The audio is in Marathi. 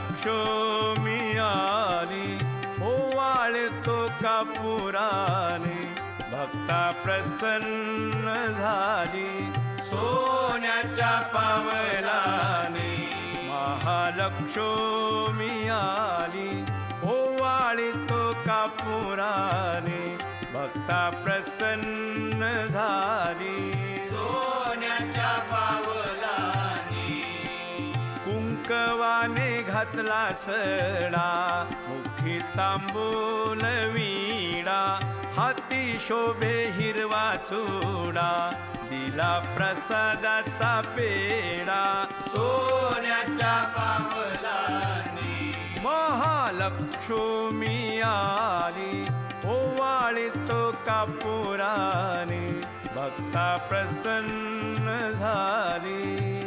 महालक्ष्मी आली ओवाळतो कापुराने भक्ता प्रसन्न झाली सोन्याच्या पावलाने महालक्ष्मी आली ओवाळतो कापुराने भक्ता प्रसन्न झाली सोन्याच्या पावलाने कुंकवाने घातला सडा मुठी तांबूल विडा हाती शोभे हिरवा चुडा दिला प्रसादाचा पेडा सोन्याच्या पावलाने महालक्ष्मी आली ओवाळतो कापुराने भक्ता प्रसन्न झाली।